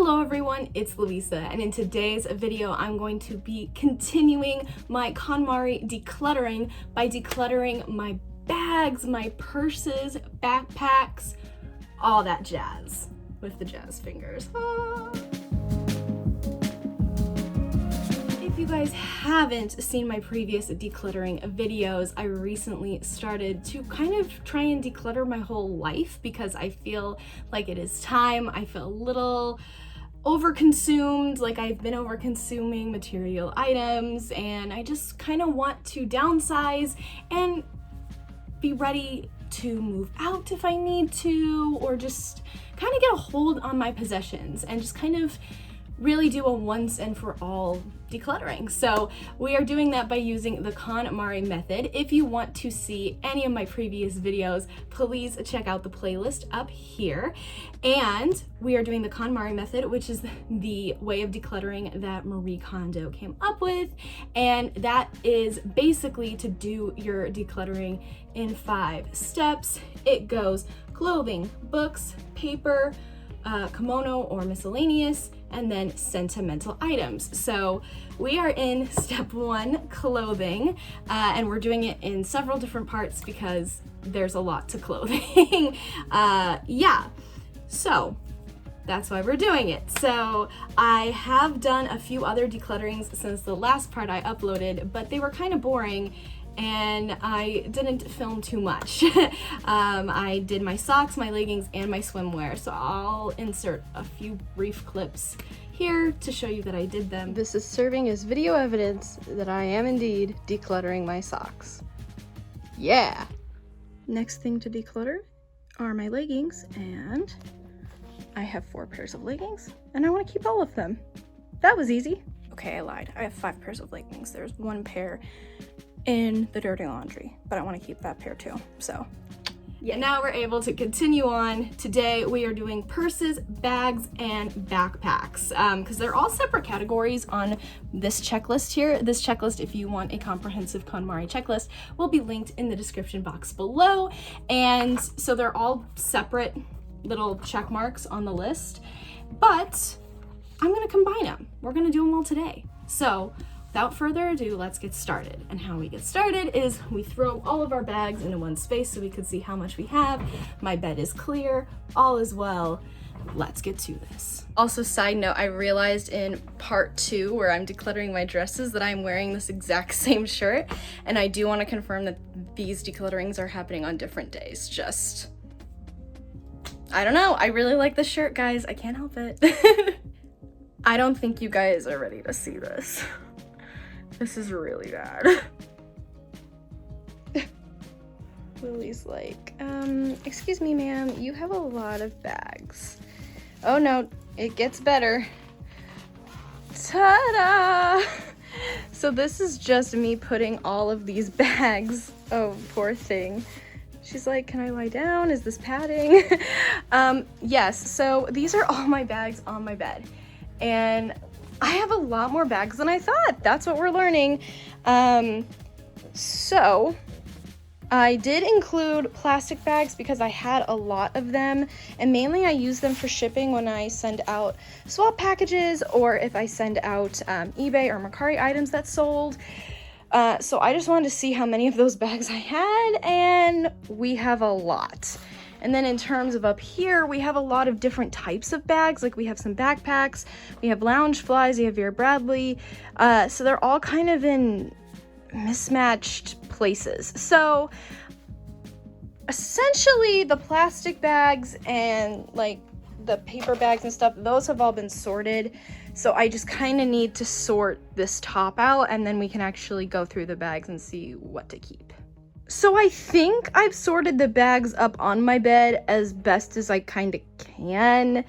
Hello everyone, it's Louisa, and in today's video I'm going to be continuing my KonMari decluttering by decluttering my bags, my purses, backpacks, all that jazz with the jazz fingers. If you guys haven't seen my previous decluttering videos, I recently started to kind of try and declutter my whole life because I feel like it is time. I feel a little overconsumed, like I've been over-consuming material items, and I just kind of want to downsize and be ready to move out if I need to, or just kind of get a hold on my possessions and just kind of really do a once and for all decluttering. So we are doing that by using the KonMari method. If you want to see any of my previous videos, please check out the playlist up here. And we are doing the KonMari method, which is the way of decluttering that Marie Kondo came up with. And that is basically to do your decluttering in 5 steps. It goes clothing, books, paper, kimono or miscellaneous, and then sentimental items. So we are in step 1, clothing, and we're doing it in several different parts because there's a lot to clothing. Yeah, so that's why we're doing it. So I have done a few other declutterings since the last part I uploaded, but they were kind of boring and I didn't film too much. I did my socks, my leggings, and my swimwear, so I'll insert a few brief clips here to show you that I did them. This is serving as video evidence that I am indeed decluttering my socks. Yeah! Next thing to declutter are my leggings, and I have 4 pairs of leggings, and I want to keep all of them. That was easy. Okay, I lied. I have 5 pairs of leggings. There's 1 pair in the dirty laundry, but I want to keep that pair too, so yeah. Now we're able to continue on. Today we are doing purses, bags, and backpacks because they're all separate categories on this checklist here. This checklist, if you want a comprehensive KonMari checklist, will be linked in the description box below. And so they're all separate little check marks on the list, but I'm gonna combine them. We're gonna do them all today. So without further ado, let's get started. And how we get started is we throw all of our bags into one space so we can see how much we have. My bed is clear, all is well. Let's get to this. Also, side note, I realized in part 2 where I'm decluttering my dresses that I'm wearing this exact same shirt, and I do want to confirm that these declutterings are happening on different days. Just, I don't know, I really like this shirt, guys. I can't help it. I don't think you guys are ready to see this. This is really bad. Lily's like, excuse me, ma'am, you have a lot of bags. Oh no, it gets better. Ta-da! So this is just me putting all of these bags. Oh, poor thing. She's like, can I lie down? Is this padding? Yes, so these are all my bags on my bed. And I have a lot more bags than I thought. That's what we're learning. So I did include plastic bags because I had a lot of them, and mainly I use them for shipping when I send out swap packages or if I send out eBay or Mercari items that sold. So I just wanted to see how many of those bags I had, and we have a lot. And then in terms of up here, we have a lot of different types of bags. Like we have some backpacks, we have lounge flies, we have Vera Bradley. So they're all kind of in mismatched places. So essentially the plastic bags and like the paper bags and stuff, those have all been sorted. So I just kind of need to sort this top out, and then we can actually go through the bags and see what to keep. So I think I've sorted the bags up on my bed as best as I kind of can.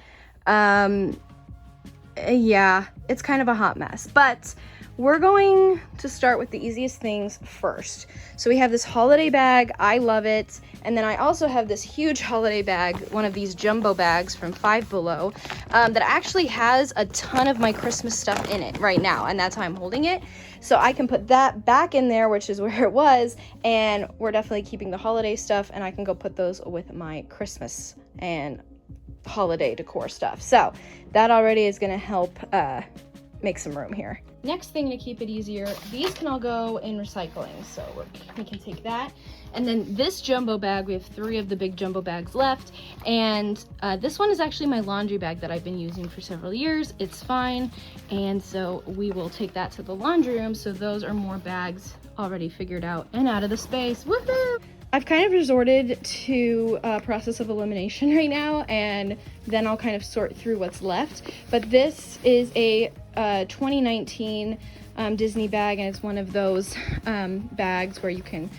Yeah, it's kind of a hot mess, but we're going to start with the easiest things first. So we have this holiday bag. I love it. And then I also have this huge holiday bag, one of these jumbo bags from Five Below, that actually has a ton of my Christmas stuff in it right now, and that's how I'm holding it. So I can put that back in there, which is where it was, and we're definitely keeping the holiday stuff, and I can go put those with my Christmas and holiday decor stuff. So that already is going to help make some room here. Next thing to keep it easier, these can all go in recycling, so we can take that. And then this jumbo bag, we have 3 of the big jumbo bags left, and this one is actually my laundry bag that I've been using for several years. It's fine, and so we will take that to the laundry room. So those are more bags already figured out and out of the space. Woohoo! I've kind of resorted to a process of elimination right now, and then I'll kind of sort through what's left. But this is a 2019 Disney bag, and it's one of those bags where you can,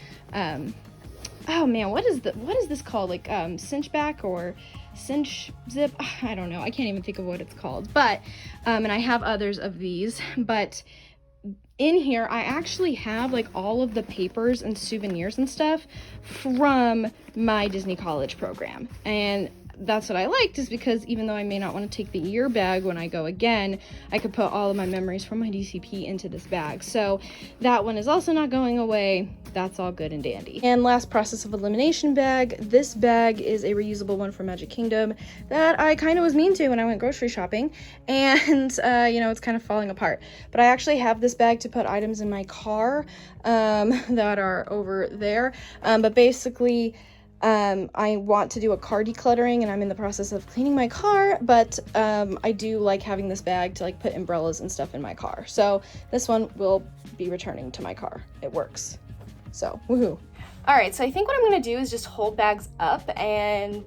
oh man, what is this called? Like cinch back or cinch zip? I don't know. I can't even think of what it's called. But, and I have others of these, but in here I actually have like all of the papers and souvenirs and stuff from my Disney college program. And that's what I liked, is because even though I may not want to take the year bag when I go again, I could put all of my memories from my DCP into this bag. So that one is also not going away. That's all good and dandy. And last process of elimination bag. This bag is a reusable one from Magic Kingdom that I kind of was mean to when I went grocery shopping, and you know, it's kind of falling apart. But I actually have this bag to put items in my car that are over there. But basically, I want to do a car decluttering, and I'm in the process of cleaning my car, but I do like having this bag to like put umbrellas and stuff in my car. So this one will be returning to my car. It works. So woohoo. All right, so I think what I'm gonna do is just hold bags up, and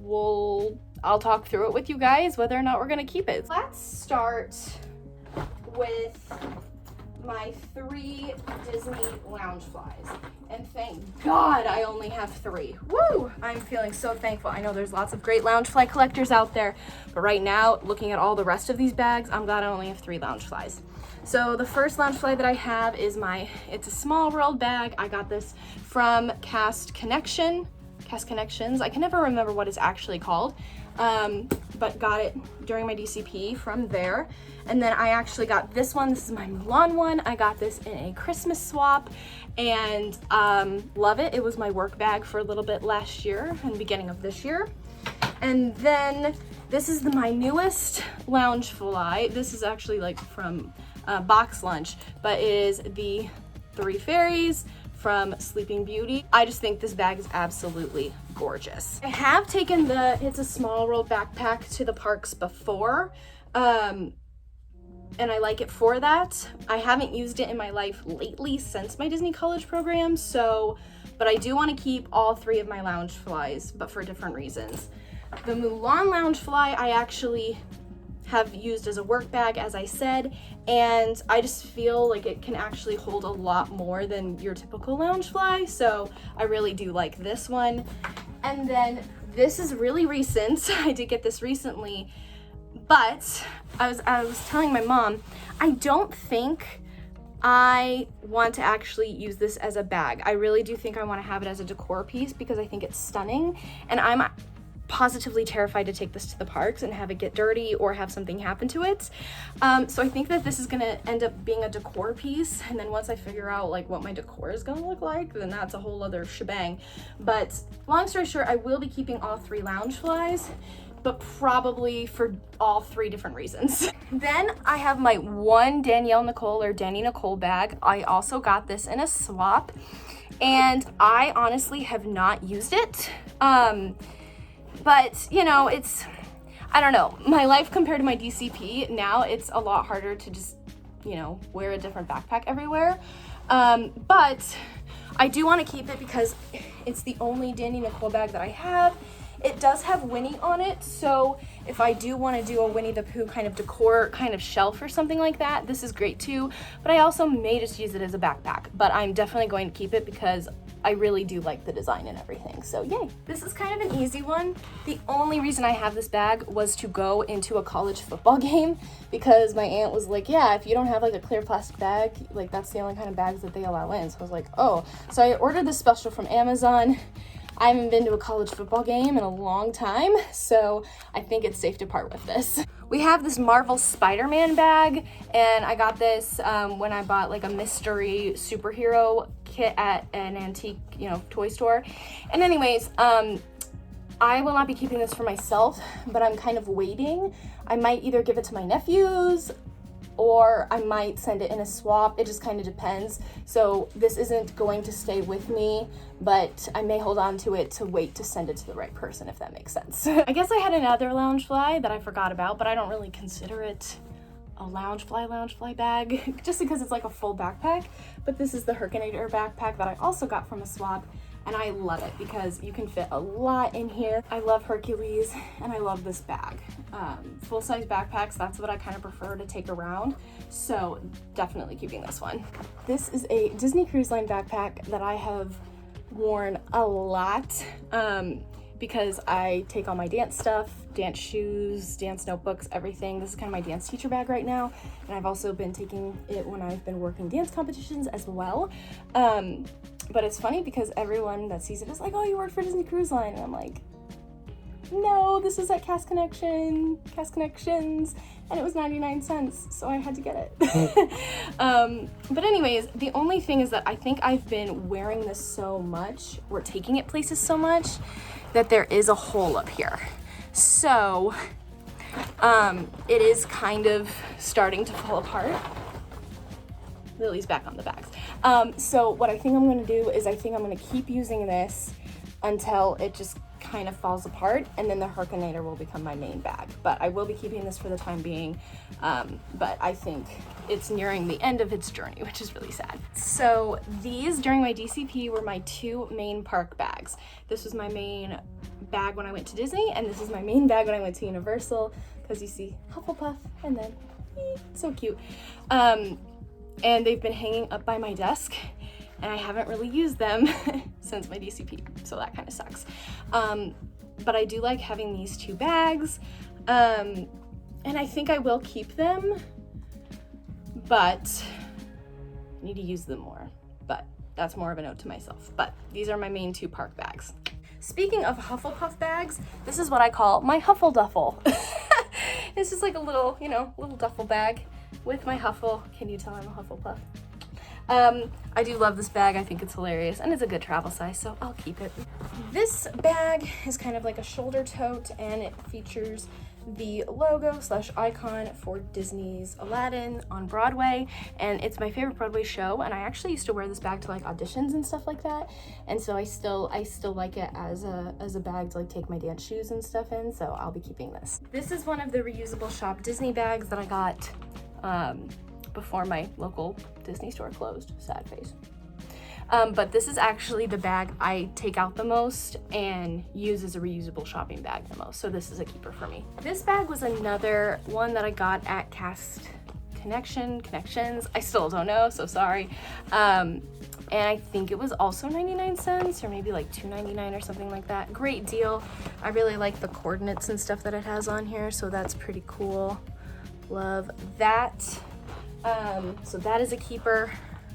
I'll talk through it with you guys whether or not we're gonna keep it. Let's start with my 3 Disney lounge flies. And thank God I only have 3. Woo! I'm feeling so thankful. I know there's lots of great lounge fly collectors out there, but right now, looking at all the rest of these bags, I'm glad I only have 3 lounge flies. So the first lounge fly that I have is it's a small world bag. I got this from Cast Connections. I can never remember what it's actually called, but got it during my DCP from there. And then I actually got this one. This is my Mulan one. I got this in a Christmas swap, and love it. It was my work bag for a little bit last year and beginning of this year. And then this is my newest lounge fly. This is actually like from Box Lunch, but it is the 3 Fairies from Sleeping Beauty. I just think this bag is absolutely gorgeous. I have taken It's a Small World backpack to the parks before, and I like it for that. I haven't used it in my life lately since my Disney college program, but I do want to keep all 3 of my lounge flies, but for different reasons. The Mulan lounge fly I actually have used as a work bag, as I said, and I just feel like it can actually hold a lot more than your typical lounge fly, so I really do like this one. And then this is really recent. I did get this recently, but I was telling my mom, I don't think I want to actually use this as a bag. I really do think I want to have it as a decor piece because I think it's stunning, and I'm positively terrified to take this to the parks and have it get dirty or have something happen to it. So I think that this is gonna end up being a decor piece, and then once I figure out like what my decor is gonna look like, then that's a whole other shebang. But long story short, I will be keeping all 3 lounge flies, but probably for all 3 different reasons. Then I have my one Danny Nicole bag. I also got this in a swap, and I honestly have not used it. But you know, I don't know, my life compared to my DCP now, it's a lot harder to just, you know, wear a different backpack everywhere. But I do want to keep it because it's the only Danny Nicole bag that I have. It does have Winnie on it, so if I do want to do a Winnie the Pooh kind of decor kind of shelf or something like that, this is great too. But I also may just use it as a backpack, but I'm definitely going to keep it because I really do like the design and everything, so yay. This is kind of an easy one. The only reason I have this bag was to go into a college football game because my aunt was like, yeah, if you don't have like a clear plastic bag, like that's the only kind of bags that they allow in. So I was like, oh. So I ordered this special from Amazon. I haven't been to a college football game in a long time, so I think it's safe to part with this. We have this Marvel Spider-Man bag, and I got this when I bought like a mystery superhero kit at an antique, you know, toy store. And anyways, I I will not be keeping this for myself, but I'm kind of waiting. I might either give it to my nephews or I might send it in a swap. It just kind of depends. So this isn't going to stay with me, but I may hold on to it to wait to send it to the right person, if that makes sense. I guess I had another Loungefly that I forgot about, but I don't really consider it a Loungefly bag just because it's like a full backpack. But this is the Herkinator backpack that I also got from a swap, and I love it because you can fit a lot in here. I love Hercules and I love this bag. Full-size backpacks, that's what I kind of prefer to take around. So definitely keeping this one. This is a Disney Cruise Line backpack that I have worn a lot because I take all my dance stuff, dance shoes, dance notebooks, everything. This is kind of my dance teacher bag right now. And I've also been taking it when I've been working dance competitions as well. But it's funny because everyone that sees it is like, oh, you work for Disney Cruise Line. And I'm like, no, this is at Cast Connections, and it was 99 cents, so I had to get it. But anyways, the only thing is that I think I've been wearing this so much, or taking it places so much, that there is a hole up here. So it is kind of starting to fall apart. Lily's back on the bags. So what I think I'm gonna do is I think I'm gonna keep using this until it just kind of falls apart, and then the Herkinator will become my main bag. But I will be keeping this for the time being, but I think it's nearing the end of its journey, which is really sad. So these, during my DCP, were my two main park bags. This was my main bag when I went to Disney, and this is my main bag when I went to Universal, because you see Hufflepuff, and then, so cute. And they've been hanging up by my desk, and I haven't really used them since my DCP, so that kind of sucks. But I do like having these two bags, and I think I will keep them, but I need to use them more. But that's more of a note to myself. But these are my main two park bags. Speaking of Hufflepuff bags, this is what I call my Huffle Duffle. It's just like a little, little duffel bag with my Huffle. Can you tell I'm a Hufflepuff? I do love this bag. I think it's hilarious, and it's a good travel size, so I'll keep it. This bag is kind of like a shoulder tote, and it features the logo / icon for Disney's Aladdin on Broadway, and it's my favorite Broadway show, and I actually used to wear this bag to like auditions and stuff like that, and so I still like it as a bag to like take my dance shoes and stuff in, so I'll be keeping this. This is one of the reusable shop Disney bags that I got before my local Disney store closed. Sad face. But this is actually the bag I take out the most and use as a reusable shopping bag the most. So this is a keeper for me. This bag was another one that I got at Cast Connections. I still don't know, so sorry. And I think it was also 99 cents or maybe like $2.99 or something like that. Great deal. I really like the coordinates and stuff that it has on here, so that's pretty cool. Love that. So that is a keeper.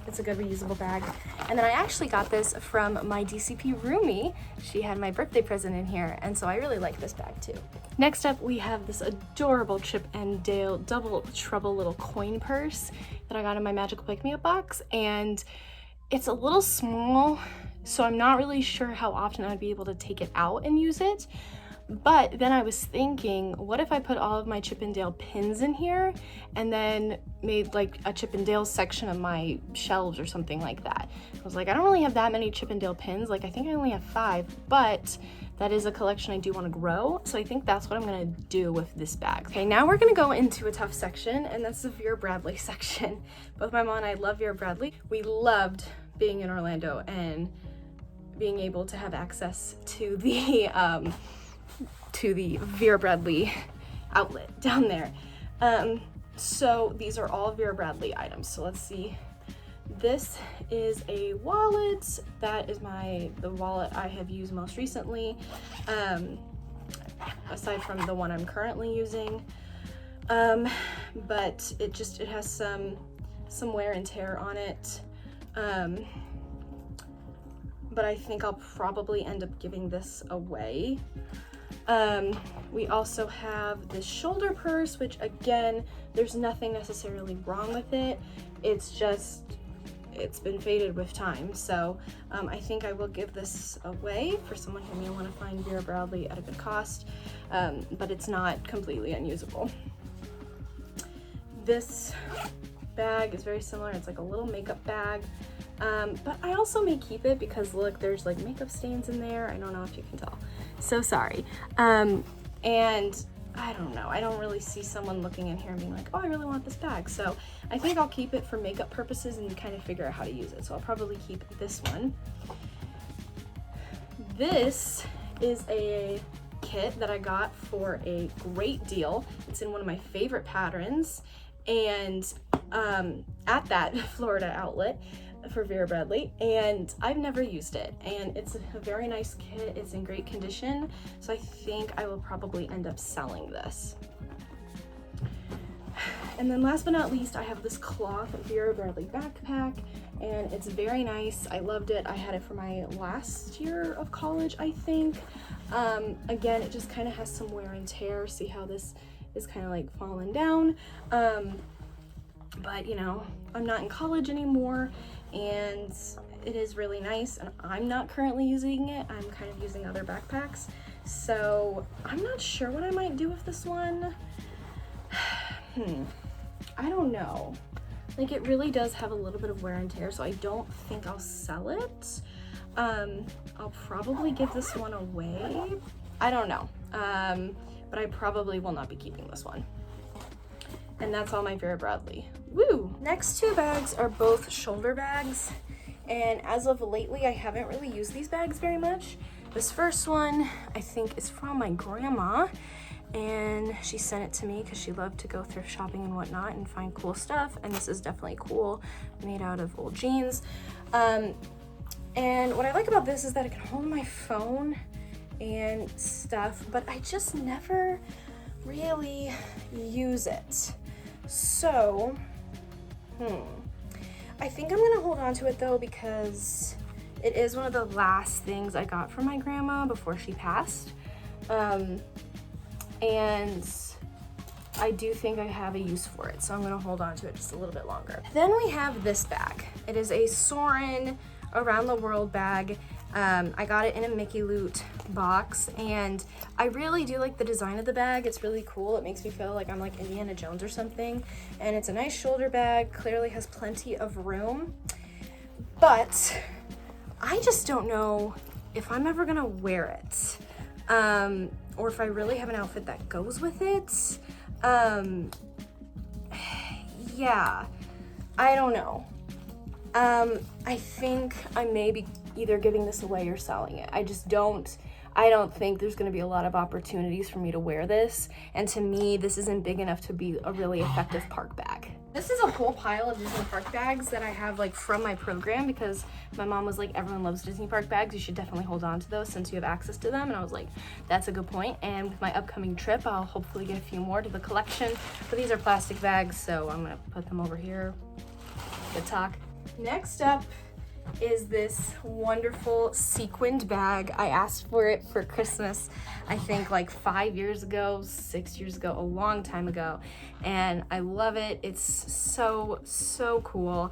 It's a good reusable bag. And then I actually got this from my DCP roomie. She had my birthday present in here, and so I really like this bag too. Next up, we have this adorable Chip and Dale Double Trouble little coin purse that I got in my Magical Pick Me Up box, and it's a little small, so I'm not really sure how often I'd be able to take it out and use it. But then I was thinking, what if I put all of my Chip and Dale pins in here and then made like a Chip and Dale section of my shelves or something like that? I was like, I don't really have that many Chip and Dale pins. Like, I think I only have 5, but that is a collection I do want to grow. So I think that's what I'm going to do with this bag. Okay, now we're going to go into a tough section, and that's the Vera Bradley section. Both my mom and I love Vera Bradley. We loved being in Orlando and being able to have access to the Vera Bradley outlet down there. So these are all Vera Bradley items. So let's see. This is a wallet. That is the wallet I have used most recently, aside from the one I'm currently using. But it has some wear and tear on it. But I think I'll probably end up giving this away. We also have this shoulder purse, which again, there's nothing necessarily wrong with it. It's just, it's been faded with time. So I think I will give this away for someone who may want to find Vera Bradley at a good cost, but it's not completely unusable. This bag is very similar. It's like a little makeup bag, but I also may keep it because look, there's like makeup stains in there. I don't know if you can tell. So sorry. And I don't know, I don't really see someone looking in here and being like, oh, I really want this bag. So I think I'll keep it for makeup purposes and kind of figure out how to use it. So I'll probably keep this one. This is a kit that I got for a great deal. It's in one of my favorite patterns, and at that Florida outlet for Vera Bradley, and I've never used it, and it's a very nice kit. It's in great condition, so I think I will probably end up selling this. And then last but not least, I have this cloth Vera Bradley backpack, and it's very nice. I loved it. I had it for my last year of college, I think. Again, it just kind of has some wear and tear. See how this is kind of like falling down, but you know, I'm not in college anymore, and it is really nice, and I'm not currently using it. I'm kind of using other backpacks, so I'm not sure what I might do with this one. I don't know. Like, it really does have a little bit of wear and tear, so I don't think I'll sell it. I'll probably give this one away. I don't know, but I probably will not be keeping this one. And that's all my Vera Bradley. Woo! Next two bags are both shoulder bags, and as of lately, I haven't really used these bags very much. This first one, I think, is from my grandma, and she sent it to me because she loved to go thrift shopping and whatnot and find cool stuff, and this is definitely cool, made out of old jeans. And what I like about this is that it can hold my phone and stuff, but I just never really use it. So, I think I'm gonna hold on to it though, because it is one of the last things I got from my grandma before she passed. And I do think I have a use for it, so I'm gonna hold on to it just a little bit longer. Then we have this bag. It is a Soarin' Around the World bag. I got it in a Mickey Loot box, and I really do like the design of the bag. It's really cool. It makes me feel like I'm like Indiana Jones or something, and it's a nice shoulder bag, clearly has plenty of room, but I just don't know if I'm ever gonna wear it, or if I really have an outfit that goes with it. Yeah, I don't know. I think I may be either giving this away or selling it. I don't think there's gonna be a lot of opportunities for me to wear this, and to me, this isn't big enough to be a really effective park bag. This is a whole pile of Disney park bags that I have like from my program, because my mom was like, everyone loves Disney park bags, you should definitely hold on to those since you have access to them, and I was like, that's a good point. And with my upcoming trip, I'll hopefully get a few more to the collection, but these are plastic bags, so I'm gonna put them over here. Good talk. Next up is this wonderful sequined bag. I asked for it for Christmas, I think like 5 years ago, 6 years ago, a long time ago, and I love it. It's so, so cool.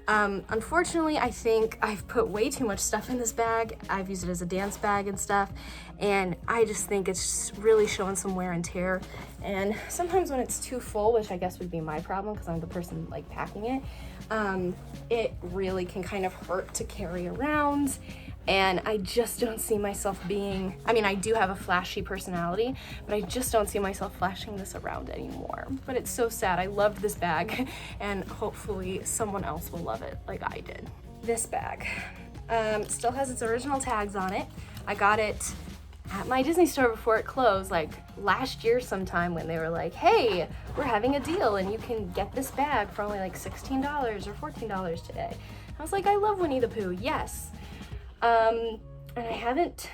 Unfortunately, I think I've put way too much stuff in this bag. I've used it as a dance bag and stuff, and I just think it's really showing some wear and tear. And sometimes when it's too full, which I guess would be my problem because I'm the person like packing it, it really can kind of hurt to carry around. And I just don't see myself being, I mean, I do have a flashy personality, but I just don't see myself flashing this around anymore. But it's so sad. I loved this bag, and hopefully someone else will love it like I did. This bag still has its original tags on it. I got it at my Disney store before it closed, like last year sometime, when they were like, hey, we're having a deal and you can get this bag for only like $16 or $14 today. I was like, I love Winnie the Pooh, yes. And I haven't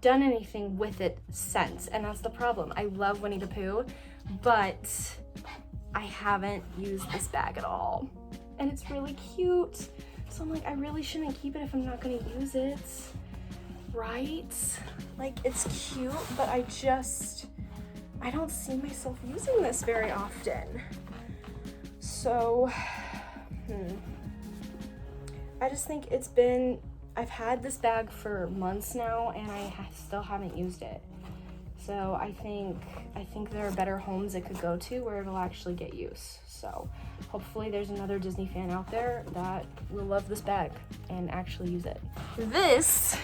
done anything with it since, and that's the problem. I love Winnie the Pooh, but I haven't used this bag at all. And it's really cute. So I'm like, I really shouldn't keep it if I'm not gonna use it, right? Like, it's cute, but I don't see myself using this very often. So, I just think I've had this bag for months now and I still haven't used it. So I think there are better homes it could go to where it'll actually get use. So hopefully there's another Disney fan out there that will love this bag and actually use it. This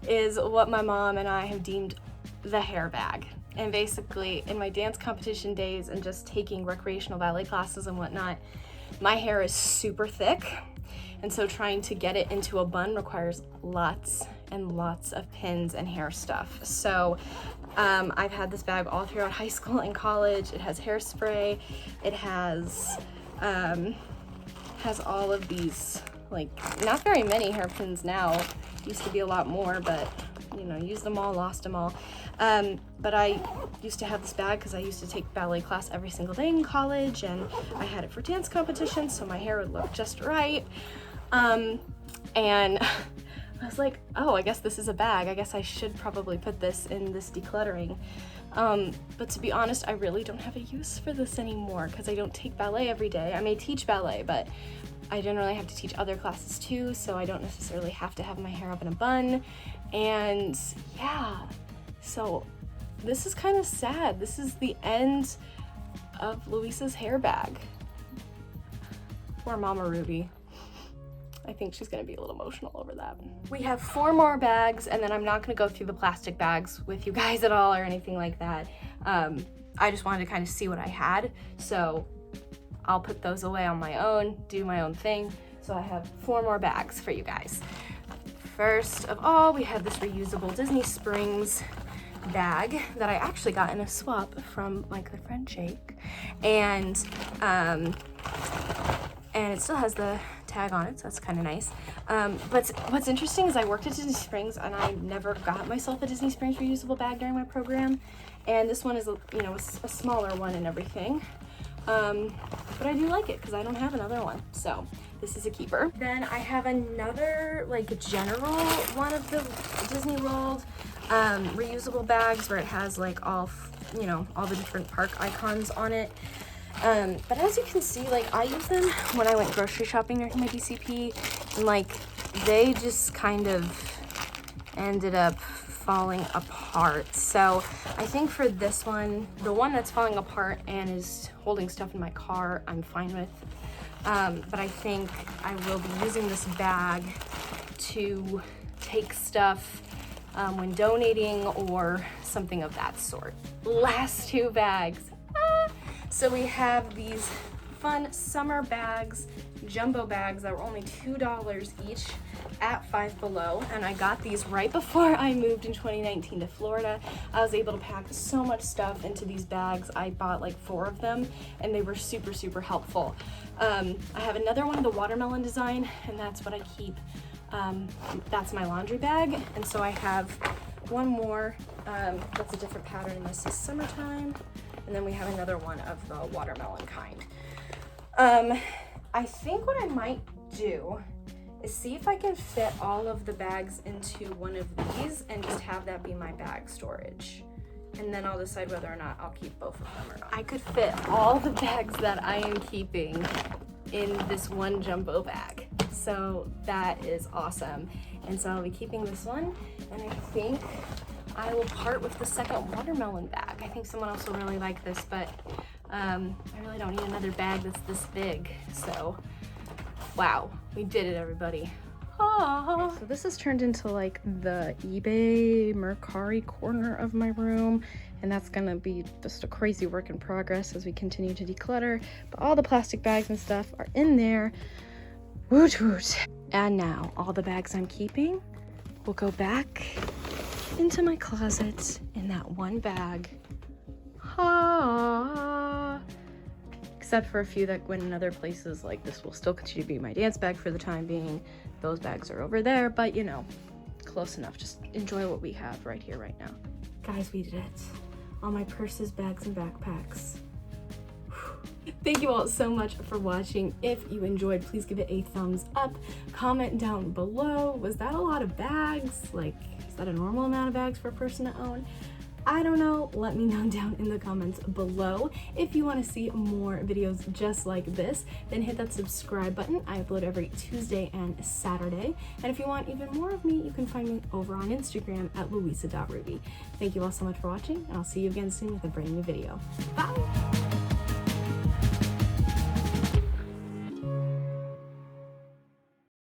is what my mom and I have deemed the hair bag. And basically in my dance competition days and just taking recreational ballet classes and whatnot, my hair is super thick. And so trying to get it into a bun requires lots and lots of pins and hair stuff. So I've had this bag all throughout high school and college. It has hairspray. It has all of these, like, not very many hairpins now. Used to be a lot more, but you know, used them all, lost them all. But I used to have this bag because I used to take ballet class every single day in college, and I had it for dance competitions, so my hair would look just right. And I was like, oh, I guess this is a bag. I guess I should probably put this in this decluttering. But to be honest, I really don't have a use for this anymore because I don't take ballet every day. I may teach ballet, but I generally have to teach other classes too, so I don't necessarily have to have my hair up in a bun. And yeah, so this is kind of sad. This is the end of Louisa's hair bag. Poor Mama Ruby. I think she's gonna be a little emotional over that. We have 4 more bags, and then I'm not gonna go through the plastic bags with you guys at all or anything like that. I just wanted to kind of see what I had, so I'll put those away on my own, do my own thing. So I have 4 more bags for you guys. First of all, we have this reusable Disney Springs bag that I actually got in a swap from my good friend Jake, and it still has the tag on it, so that's kind of nice. But what's interesting is I worked at Disney Springs and I never got myself a Disney Springs reusable bag during my program, and this one is a smaller one and everything. But I do like it because I don't have another one, so this is a keeper. Then I have another like general one of the Disney World reusable bags where it has like all the different park icons on it. But as you can see, like, I use them when I went grocery shopping during my DCP, and like they just kind of ended up falling apart. So I think for this one, the one that's falling apart and is holding stuff in my car, I'm fine with. But I think I will be using this bag to take stuff when donating or something of that sort. Last 2 bags. So we have these fun summer bags, jumbo bags that were only $2 each at Five Below, and I got these right before I moved in 2019 to Florida. I was able to pack so much stuff into these bags. I bought like 4 of them, and they were super, super helpful. I have another one of the watermelon design, and that's what I keep. That's my laundry bag, and so I have one more that's a different pattern. This is summertime. And then we have another one of the watermelon kind. I think what I might do is see if I can fit all of the bags into one of these and just have that be my bag storage. And then I'll decide whether or not I'll keep both of them or not. I could fit all the bags that I am keeping in this one jumbo bag. So that is awesome. And so I'll be keeping this one, and I think I will part with the second watermelon bag. I think someone else will really like this, but I really don't need another bag that's this big. So, wow, we did it, everybody. Okay, so this has turned into like the eBay Mercari corner of my room, and that's gonna be just a crazy work in progress as we continue to declutter. But all the plastic bags and stuff are in there. Woot woot. And now all the bags I'm keeping will go back into my closet in that one bag. Except for a few that went in other places, like this will still continue to be my dance bag for the time being. Those bags are over there, but you know, close enough. Just enjoy what we have right here, right now. Guys, we did it. All my purses, bags, and backpacks. Thank you all so much for watching. If you enjoyed, please give it a thumbs up. Comment down below. Was that a lot of bags? Like, is that a normal amount of bags for a person to own? I don't know, let me know down in the comments below. If you want to see more videos just like this, then hit that subscribe button. I upload every Tuesday and Saturday. And if you want even more of me, you can find me over on Instagram at louisa.ruby. Thank you all so much for watching, and I'll see you again soon with a brand new video. Bye!